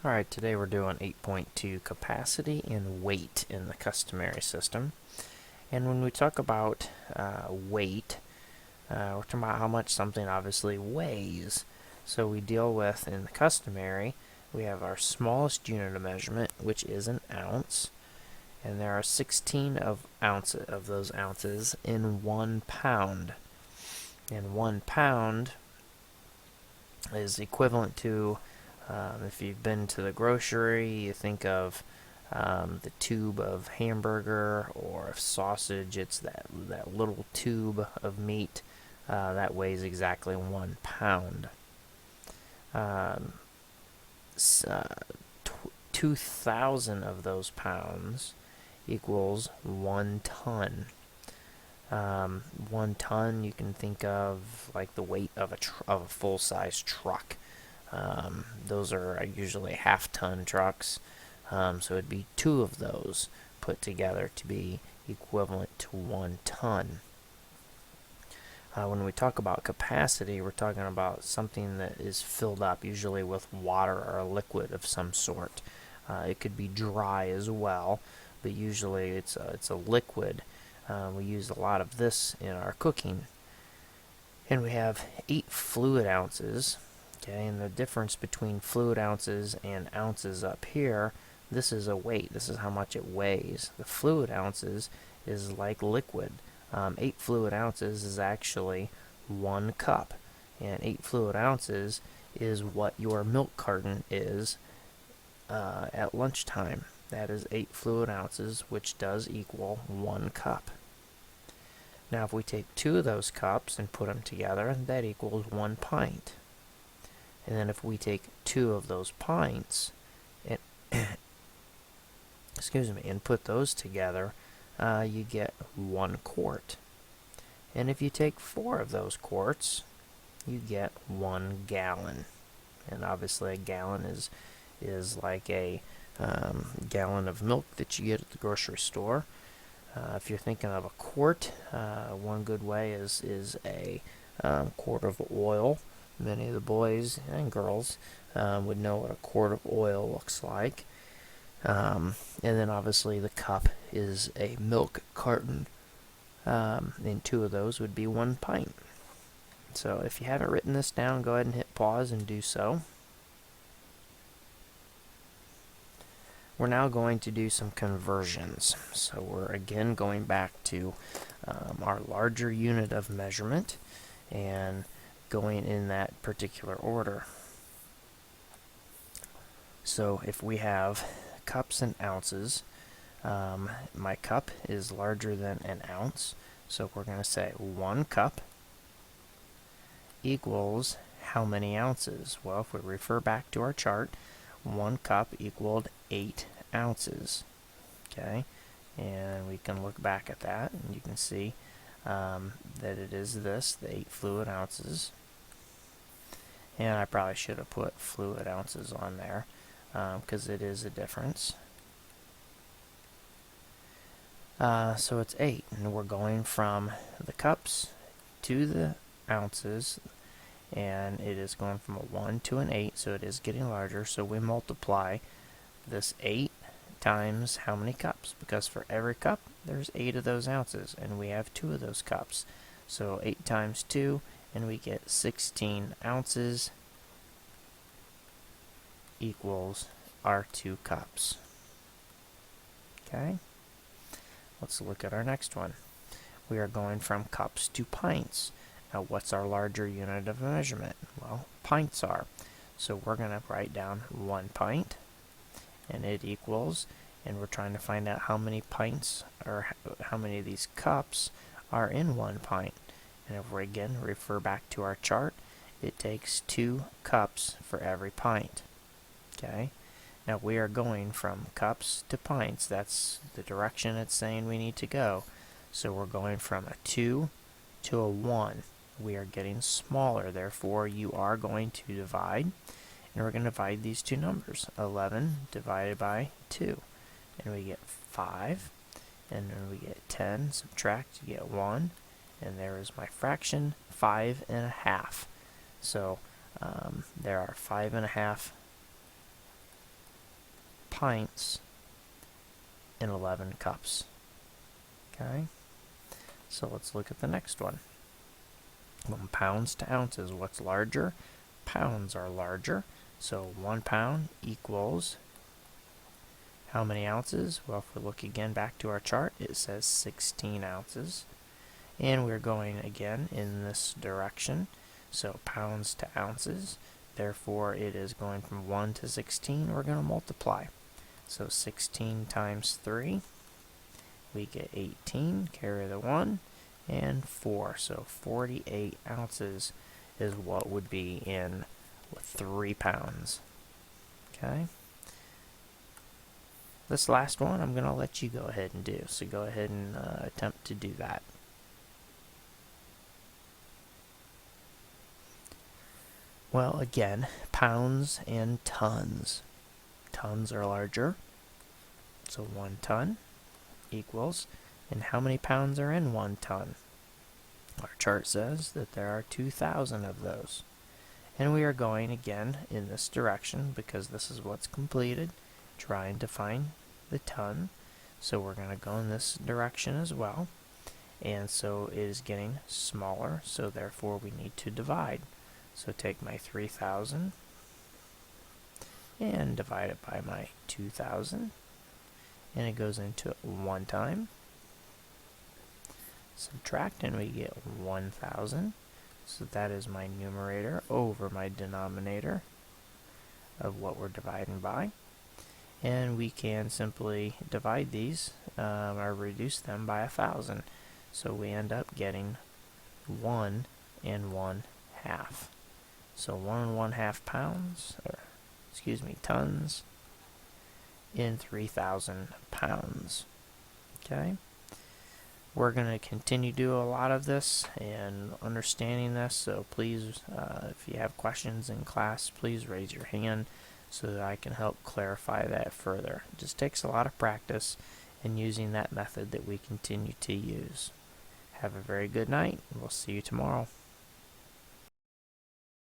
Alright, today we're doing 8.2 capacity and weight in the customary system. And when we talk about weight, we're talking about how much something obviously weighs. So we deal with, in the customary, we have our smallest unit of measurement, which is an ounce. And there are 16 of those ounces in 1 pound. And 1 pound is equivalent to, if you've been to the grocery, you think of the tube of hamburger or of sausage. It's that little tube of meat that weighs exactly 1 pound. 2,000 of those pounds equals 1 ton. 1 ton, you can think of like the weight of a full-size truck. Those are usually half-ton trucks, so it'd be 2 of those put together to be equivalent to 1 ton. When we talk about capacity, we're talking about something that is filled up, usually with water or a liquid of some sort. It could be dry as well, but usually it's a liquid. We use a lot of this in our cooking. And we have 8 fluid ounces. Okay, and the difference between fluid ounces and ounces up here, this is a weight. This is how much it weighs. The fluid ounces is like liquid. 8 fluid ounces is actually 1 cup. And 8 fluid ounces is what your milk carton is at lunchtime. That is 8 fluid ounces, which does equal 1 cup. Now if we take 2 of those cups and put them together, that equals 1 pint. And then if we take 2 of those pints and and put those together, you get 1 quart. And if you take 4 of those quarts, you get 1 gallon. And obviously a gallon is like a gallon of milk that you get at the grocery store. If you're thinking of a quart, one good way is a quart of oil. Many of the boys and girls would know what a quart of oil looks like. And then obviously the cup is a milk carton, and 2 of those would be 1 pint. So if you haven't written this down, go ahead and hit pause and do so. We're now going to do some conversions. So we're again going back to our larger unit of measurement and going in that particular order. So if we have cups and ounces, my cup is larger than an ounce, so we're going to say 1 cup equals how many ounces? Well, if we refer back to our chart, 1 cup equaled 8 ounces. Okay, and we can look back at that and you can see that it is the 8 fluid ounces. And I probably should have put fluid ounces on there because it is a difference. So it's 8, and we're going from the cups to the ounces, and it is going from a 1 to an 8, so it is getting larger. So we multiply this 8 times how many cups, because for every cup there's 8 of those ounces, and we have 2 of those cups. So 8 times 2, and we get 16 ounces equals our 2 cups. Okay, let's look at our next one. We are going from cups to pints. Now what's our larger unit of measurement? Well, pints are. So we're going to write down 1 pint, and it equals, and we're trying to find out how many pints, or how many of these cups are in 1 pint. And if we again refer back to our chart, it takes 2 cups for every pint. Okay, now we are going from cups to pints. That's the direction it's saying we need to go. So we're going from a 2 to a 1. We are getting smaller, therefore you are going to divide, and we're going to divide these two numbers. 11 divided by 2, and we get 5, and then we get 10, subtract, you get 1, and there is my fraction, 5.5. So there are 5.5 pints and 11 cups. Okay, so let's look at the next one. From pounds to ounces, what's larger? Pounds are larger, so 1 pound equals how many ounces? Well, if we look again back to our chart, it says 16 ounces. And we're going again in this direction, so pounds to ounces. Therefore, it is going from 1 to 16. We're going to multiply. So 16 times 3, we get 18, carry the 1, and 4. So 48 ounces is what would be in 3 pounds. Okay? This last one I'm going to let you go ahead and do. So go ahead and attempt to do that. Well, again, pounds and tons. Tons are larger. So 1 ton equals, and how many pounds are in 1 ton? Our chart says that there are 2,000 of those. And we are going again in this direction because this is what's completed, trying to find the ton. So we're going to go in this direction as well. And so it is getting smaller, so therefore we need to divide. So take my 3,000 and divide it by my 2,000. And it goes into 1 time. Subtract and we get 1,000. So that is my numerator over my denominator of what we're dividing by. And we can simply divide these or reduce them by 1,000. So we end up getting 1 and 1/2. So 1 1/2 pounds, or excuse me, tons in 3,000 pounds. Okay? We're going to continue to do a lot of this and understanding this, so please, if you have questions in class, please raise your hand so that I can help clarify that further. It just takes a lot of practice in using that method that we continue to use. Have a very good night, and we'll see you tomorrow.